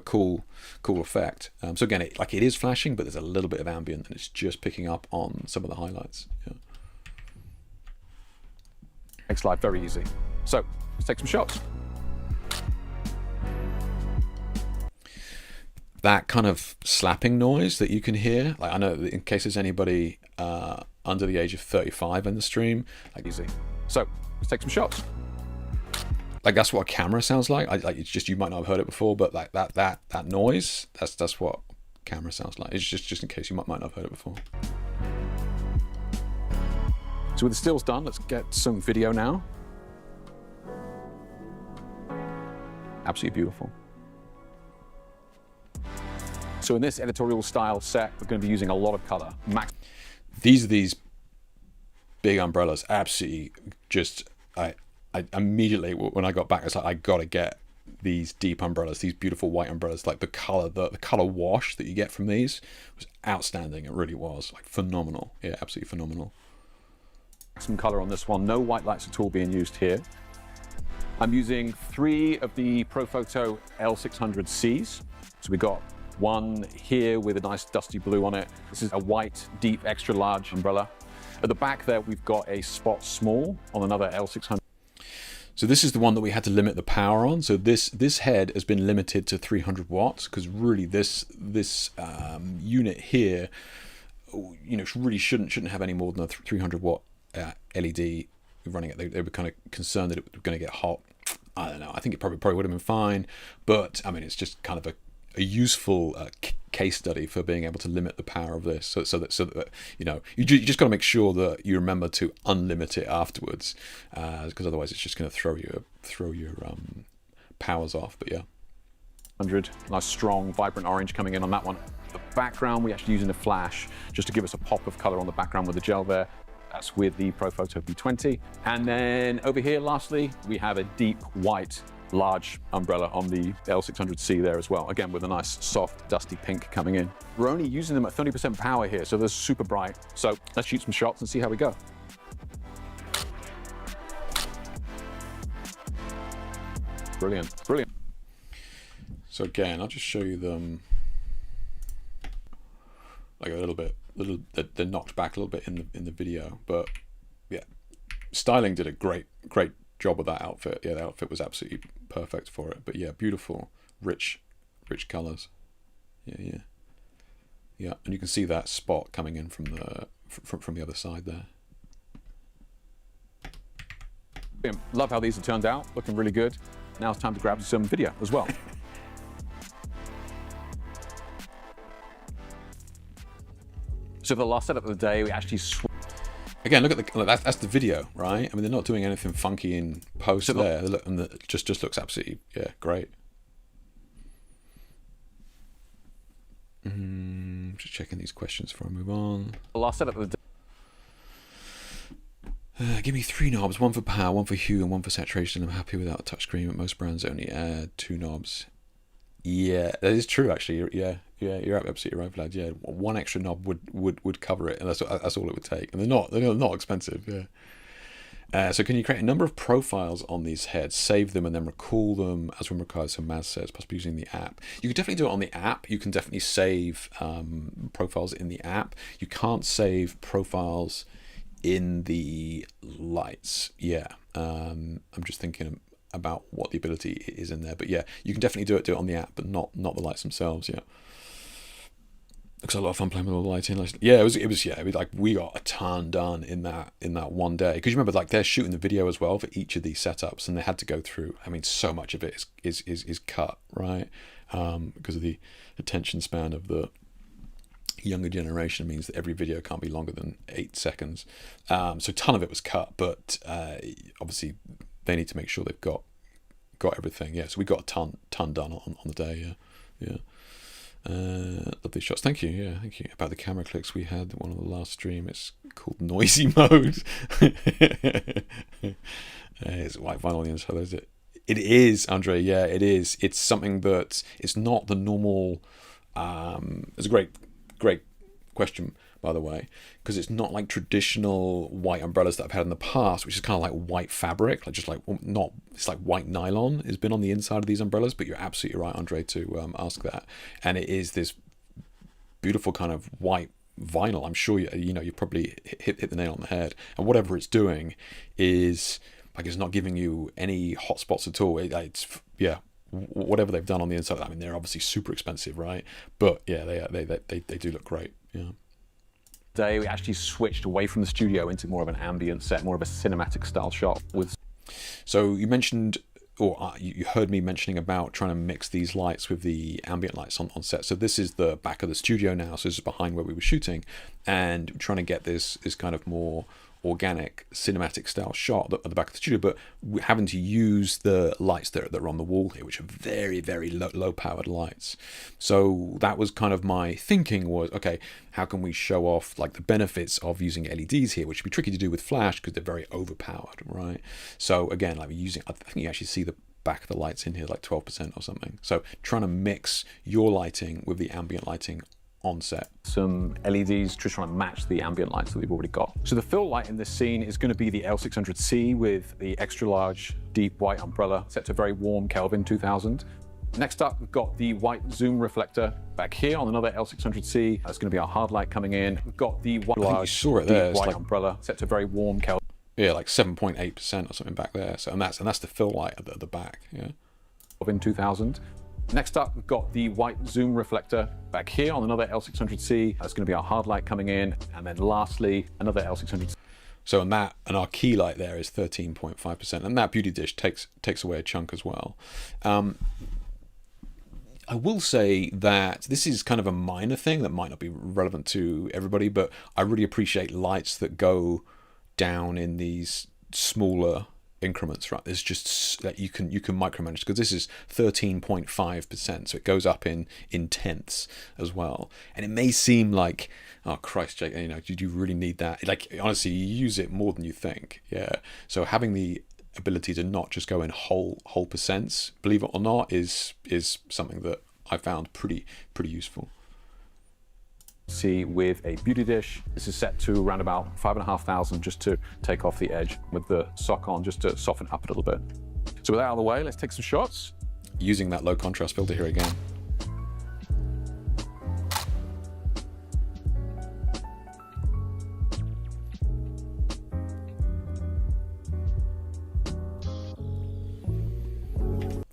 cool effect. So again, it is flashing, but there's a little bit of ambient, and it's just picking up on some of the highlights. Yeah. Makes life very easy. So let's take some shots. That kind of slapping noise that you can hear, like I know in case there's anybody under the age of 35 in the stream, like easy. So let's take some shots. Like that's what a camera sounds like. It's just, you might not have heard it before, but like that noise, that's what camera sounds like. It's just in case you might not have heard it before. So with the stills done, let's get some video now. Absolutely beautiful. So in this editorial style set, we're going to be using a lot of color. These big umbrellas, absolutely just, I immediately, when I got back, I was like, I gotta get these deep umbrellas, these beautiful white umbrellas. Like the color wash that you get from these was outstanding. It really was, like, phenomenal. Yeah, absolutely phenomenal. Some color on this one, no white lights at all being used here. I'm using 3 of the Profoto L600Cs. So we got one here with a nice dusty blue on it. This is a white, deep, extra large umbrella. At the back there, we've got a spot small on another L600. So this is the one that we had to limit the power on. So this head has been limited to 300 watts because really this unit here, you know, really shouldn't have any more than a 300 watt LED running it. They were kind of concerned that it was going to get hot. I don't know. I think it probably would have been fine, but I mean, it's just kind of a useful case study for being able to limit the power of this, so that you know, you just got to make sure that you remember to unlimit it afterwards, because otherwise it's just going to throw your powers off. But yeah, 100, nice strong vibrant orange coming in on that one. The background we actually using a flash just to give us a pop of color on the background with the gel there. That's with the Profoto V20. And then over here, lastly, we have a deep white large umbrella on the L600C there as well. Again, with a nice soft dusty pink coming in. We're only using them at 30% power here, so they're super bright. So let's shoot some shots and see how we go. Brilliant, brilliant. So again, I'll just show you them like a little bit, they're knocked back a little bit in the video, but yeah, styling did a great job with that outfit. Yeah, the outfit was absolutely perfect for it. But yeah, beautiful, rich colors. Yeah, and you can see that spot coming in from the other side there. Love how these have turned out, looking really good. Now it's time to grab some video as well. So for the last setup of the day, we actually again, look at that's the video, right? I mean, they're not doing anything funky in post there. Look, and it just looks absolutely, yeah, great. Just checking these questions before I move on. The last setup of the day. Give me 3 knobs, 1 for power, 1 for hue, and 1 for saturation. I'm happy without a touchscreen, but most brands only add 2 knobs. Yeah, that is true, actually. You're absolutely right, Vlad. Yeah, 1 extra knob would cover it, and that's all it would take. And they're not expensive. Yeah. So can you create a number of profiles on these heads, save them, and then recall them as when required? So Maz says, possibly using the app. You can definitely do it on the app. You can definitely save profiles in the app. You can't save profiles in the lights. Yeah. I'm just thinking about what the ability is in there, but yeah, you can definitely do it on the app, but not the lights themselves. Yeah. Looks a lot of fun playing with all the lighting. Yeah, it was like we got a ton done in that one day. Because you remember, like, they're shooting the video as well for each of these setups, and they had to go through. I mean, so much of it is cut, right? Because of the attention span of the younger generation means that every video can't be longer than 8 seconds. So a ton of it was cut, but obviously they need to make sure they've got everything. Yeah, so we got a ton done on the day. Yeah. Love these shots. Thank you. Yeah, thank you. About the camera clicks, we had one on the last stream. It's called noisy mode. It's white vinyl on the inside, is it? It is, Andre. Yeah, it is. It's something that it's not the normal. It's a great question, by the way, because it's not like traditional white umbrellas that I've had in the past, which is kind of like white fabric, it's like white nylon has been on the inside of these umbrellas. But you're absolutely right, Andre, to ask that. And it is this beautiful kind of white vinyl. I'm sure you probably hit the nail on the head. And whatever it's doing is like, it's not giving you any hot spots at all. It's whatever they've done on the inside. I mean, they're obviously super expensive, right? But yeah, they do look great. Yeah. Today we actually switched away from the studio into more of an ambient set, more of a cinematic style shot with. So you mentioned, or you heard me mentioning about trying to mix these lights with the ambient lights on set. So this is the back of the studio now. So this is behind where we were shooting, and trying to get this kind of more organic cinematic style shot at the back of the studio, but having to use the lights that are on the wall here, which are very, very low powered lights. So that was kind of my thinking was, okay, how can we show off like the benefits of using LEDs here, which would be tricky to do with flash because they're very overpowered, right? So again, like using, I think you actually see the back of the lights in here, like 12% or something. So trying to mix your lighting with the ambient lighting on set. Some LEDs just trying to match the ambient lights that we've already got. So the fill light in this scene is going to be the L600C with the extra large deep white umbrella set to very warm Kelvin 2000. Next up, we've got the white zoom reflector back here on another L600C. That's going to be our hard light coming in. We've got the white, large, deep white umbrella set to very warm Kelvin. Yeah, like 7.8% or something back there. So and that's the fill light at the back. Yeah. Kelvin 2000. Next up, we've got the white zoom reflector back here on another L600C. That's going to be our hard light coming in. And then lastly, another L600C. So and our key light there is 13.5%. And that beauty dish takes away a chunk as well. I will say that this is kind of a minor thing that might not be relevant to everybody, but I really appreciate lights that go down in these smaller increments, right? There's just that you can micromanage, because this is 13.5%, so it goes up in tenths as well. And it may seem like, oh Christ, Jake, did you really need that? Like honestly, you use it more than you think. Yeah. So having the ability to not just go in whole percents, believe it or not, is something that I found pretty useful. See with a beauty dish. This is set to around about 5,500 just to take off the edge with the sock on, just to soften it up a little bit. So with that out of the way, let's take some shots. Using that low contrast filter here again.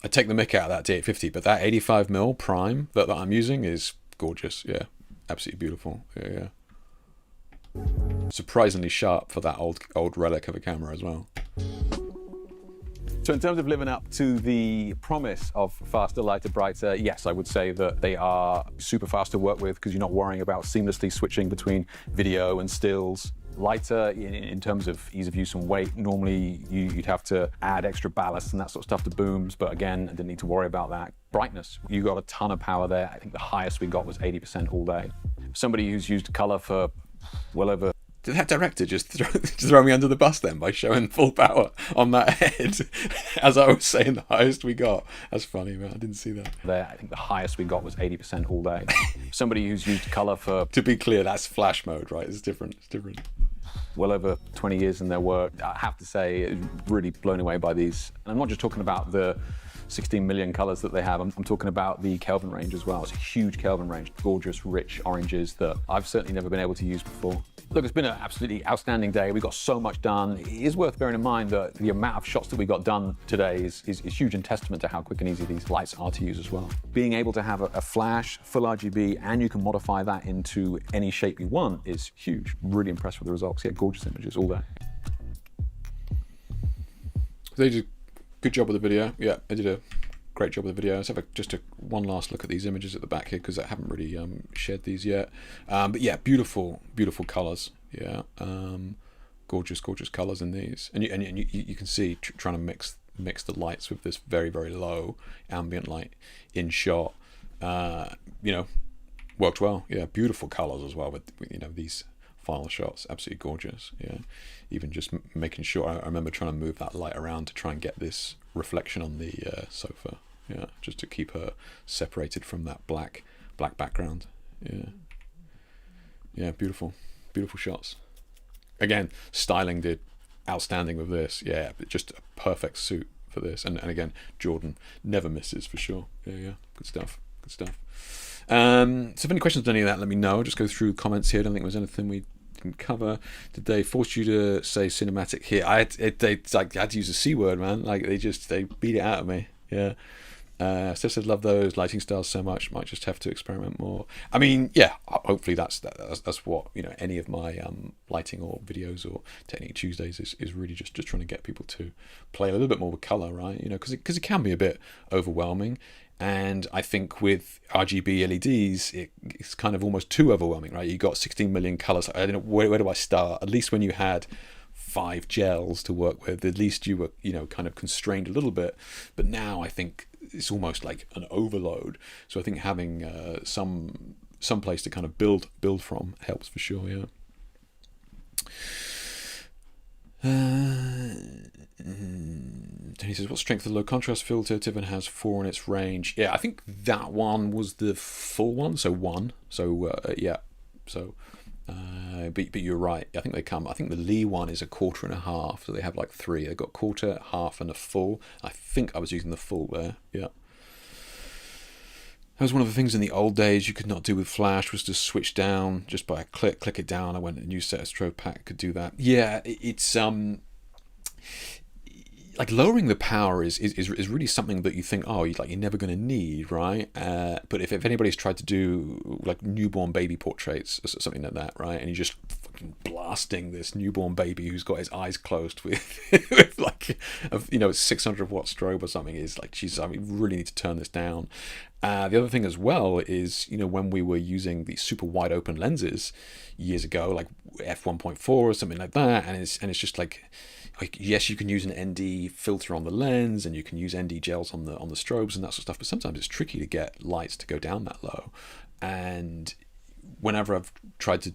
I take the mick out of that D850, but that 85mm prime that I'm using is gorgeous. Yeah. Absolutely beautiful. Yeah. Surprisingly sharp for that old relic of a camera as well. So in terms of living up to the promise of faster, lighter, brighter, yes, I would say that they are super fast to work with because you're not worrying about seamlessly switching between video and stills. Lighter in terms of ease of use and weight. Normally you'd have to add extra ballast and that sort of stuff to booms, but again, I didn't need to worry about that. Brightness, you got a ton of power there. I think the highest we got was 80% all day. Somebody who's used color for well over... Did that director just throw me under the bus then by showing full power on that head as I was saying the highest we got? That's funny, man. I didn't see that. There, I think the highest we got was 80% all day. Somebody who's used color for... To be clear, that's flash mode, right? It's different. It's different. Well over 20 years in their work. I have to say, really blown away by these. And I'm not just talking about the 16 million colors that they have. I'm talking about the Kelvin range as well. It's a huge Kelvin range, gorgeous, rich oranges that I've certainly never been able to use before. Look, it's been an absolutely outstanding day. We got so much done. It is worth bearing in mind that the amount of shots that we got done today is huge and testament to how quick and easy these lights are to use as well. Being able to have a flash, full RGB, and you can modify that into any shape you want is huge. Really impressed with the results. Yeah, gorgeous images all day. They did a good job with the video. Yeah, they did a great job with the video. Let's have just one last look at these images at the back here, because I haven't really shared these yet. But yeah, beautiful colors. Yeah, gorgeous colors in these, and you can see trying to mix the lights with this very low ambient light in shot. Worked well. Yeah, beautiful colors as well with these final shots. Absolutely gorgeous. Yeah, even just making sure. I remember trying to move that light around to try and get this reflection on the sofa. Yeah, just to keep her separated from that black background. Yeah, beautiful shots. Again, styling did outstanding with this. Yeah, just a perfect suit for this. And again, Jordan never misses for sure. Yeah, good stuff. So if any questions on any of that, let me know. Just go through comments here. I don't think there was anything we didn't cover. Did they force you to say cinematic here? I had to use the C word, man. Like they beat it out of me. Yeah. Steph said, love those lighting styles so much, might just have to experiment more. I mean, yeah, hopefully that's what any of my lighting or videos or Technique Tuesdays is really just trying to get people to play a little bit more with color, right? Because it can be a bit overwhelming. And I think with RGB LEDs, it's kind of almost too overwhelming, right? You got 16 million colors. I don't know, where do I start? At least when you had 5 gels to work with. At least you were, kind of constrained a little bit. But now I think it's almost like an overload. So I think having some place to kind of build from helps for sure. Yeah. He says, what strength of the low contrast filter Tiffin has 4 in its range? Yeah, I think that one was the full one, so 1. So yeah, so but you're right. I think the Lee one is a 1.25, so they have like 3. They've got 1/4, half, and a full. I think I was using the full there. Yeah. That was one of the things in the old days you could not do with Flash, was to switch down just by a click it down. I went a new set of strobe pack could do that. Yeah, it's like lowering the power is really something that you think, oh, you're never going to need, right? But if anybody's tried to do like newborn baby portraits or something like that, right, and you're just fucking blasting this newborn baby who's got his eyes closed with, with like a 600 watt strobe or something, is like, Jesus, I really need to turn this down. The other thing as well is, when we were using the super wide open lenses years ago, like f1.4 or something like that, and it's just like yes, you can use an ND filter on the lens, and you can use ND gels on the strobes and that sort of stuff, but sometimes it's tricky to get lights to go down that low. And whenever I've tried to,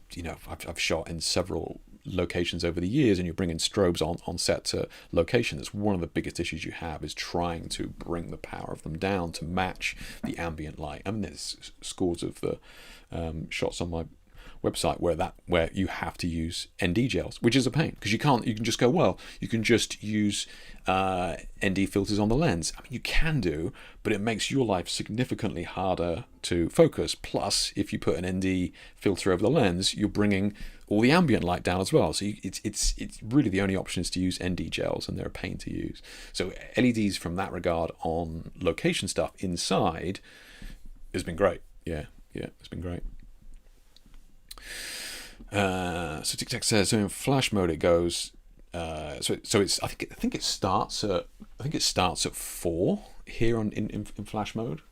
I've shot in several locations over the years, and you're bringing strobes on set to location, that's one of the biggest issues you have, is trying to bring the power of them down to match the ambient light. I mean, there's scores of the shots on my website where you have to use ND gels, which is a pain, because you can just go, well, you can just use ND filters on the lens. I mean, you can do, but it makes your life significantly harder to focus. Plus, if you put an ND filter over the lens, you're bringing all the ambient light down as well. So it's really the only option is to use ND gels, and they're a pain to use. So LEDs from that regard on location stuff inside has been great. Yeah, it's been great. So Tic Tac says, so in flash mode it goes. So it's I think it starts at 4 here in flash mode.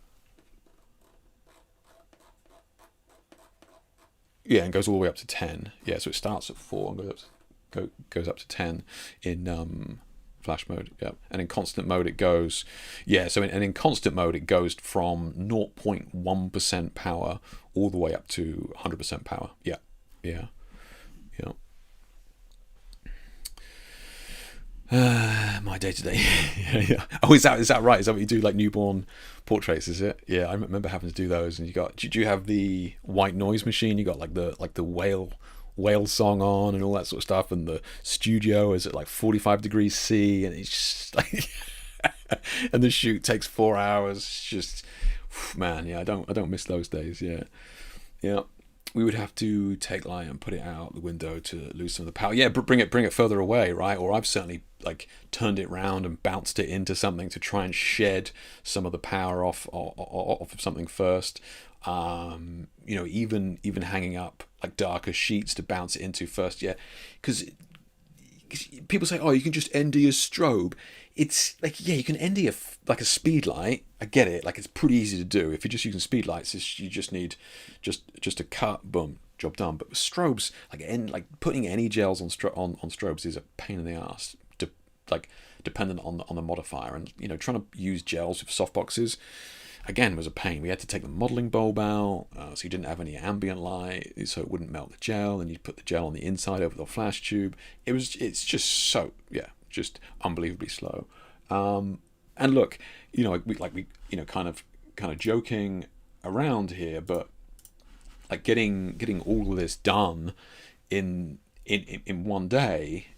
Yeah, and goes all the way up to 10. Yeah, so it starts at 4 and goes up to 10 in flash mode. Yeah, and in constant mode it goes. Yeah, so in constant mode it goes from 0.1% power all the way up to 100% power. Yeah. My day-to-day. Yeah. Oh, is that right? Is that what you do, like newborn portraits? Is it? Yeah, I remember having to do those. And do you have the white noise machine? You got like the whale song on and all that sort of stuff, and the studio is at like 45 degrees C, and it's just like and the shoot takes 4 hours. It's just, man, yeah, I don't miss those days. Yeah. We would have to take light and put it out the window to lose some of the power. Yeah, bring it further away, right? Or I've certainly like turned it round and bounced it into something to try and shed some of the power off of something first. Even hanging up like darker sheets to bounce it into first. Yeah, because people say, oh, you can just ND a strobe. It's like, yeah, you can ND a speed light. I get it. Like, it's pretty easy to do. If you're just using speed lights, you just need just a cut, boom, job done. But with strobes, like putting any gels on strobes is a pain in the ass. Dependent on the modifier, and trying to use gels with softboxes again was a pain. We had to take the modeling bulb out, so you didn't have any ambient light, so it wouldn't melt the gel, and you'd put the gel on the inside over the flash tube. It's just so, just unbelievably slow. And look, we kind of joking around here, but like getting all of this done in one day.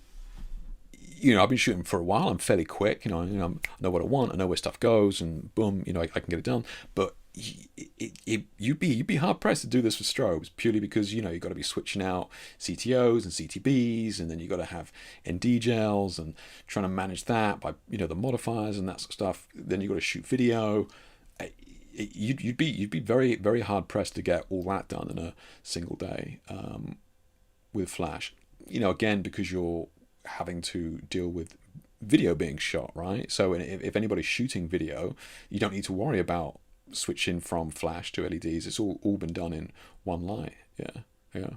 I've been shooting for a while. I'm fairly quick. I know what I want. I know where stuff goes, and boom, I can get it done. But you'd be hard pressed to do this with strobes, purely because you've got to be switching out CTOs and CTBs, and then you've got to have ND gels and trying to manage that by the modifiers and that sort of stuff. Then you've got to shoot video. You'd be very, very hard pressed to get all that done in a single day with Flash. Again, because you're having to deal with video being shot, right? So if anybody's shooting video, you don't need to worry about switching from flash to LEDs. It's all been done in one light. Yeah.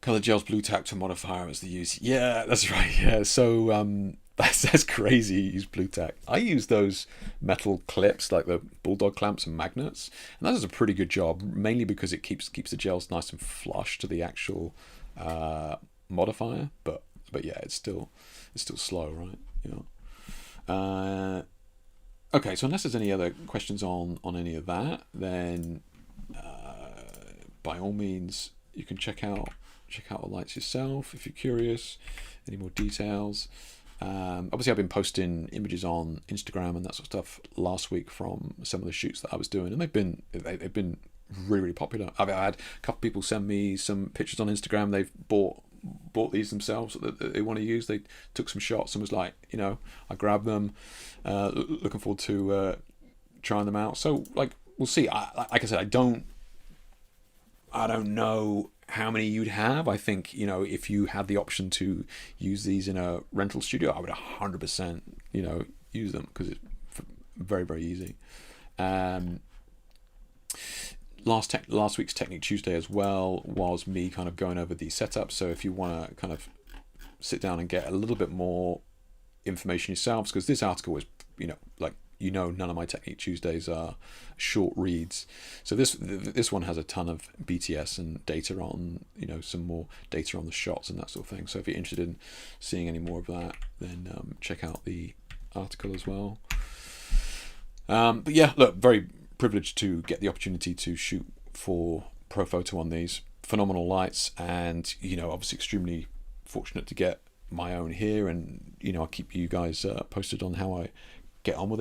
Color gels, blue tack to modifier as the use. Yeah, that's right. Yeah, so that's crazy. You use blue tack. I use those metal clips like the bulldog clamps and magnets, and that does a pretty good job. Mainly because it keeps the gels nice and flush to the actual modifier. But yeah, it's still slow, right? Okay, so unless there's any other questions on any of that, then by all means you can check out the lights yourself if you're curious. Any more details? Obviously, I've been posting images on Instagram and that sort of stuff last week from some of the shoots that I was doing, and they've been really popular. I've had a couple of people send me some pictures on Instagram. They've bought these themselves that they want to use. They took some shots and was like, I grabbed them. Looking forward to trying them out. So like, we'll see. Like I said, I don't know how many you'd have. I think, if you had the option to use these in a rental studio, I would 100%, use them, because it's very, very easy. Last week's Technique Tuesday as well was me kind of going over the setup. So if you want to kind of sit down and get a little bit more information yourselves, because this article is, none of my Technique Tuesdays are short reads. So this one has a ton of BTS and data on, some more data on the shots and that sort of thing. So if you're interested in seeing any more of that, then check out the article as well. But yeah, look, very privileged to get the opportunity to shoot for Profoto on these phenomenal lights, and obviously extremely fortunate to get my own here, and I'll keep you guys posted on how I get on with it.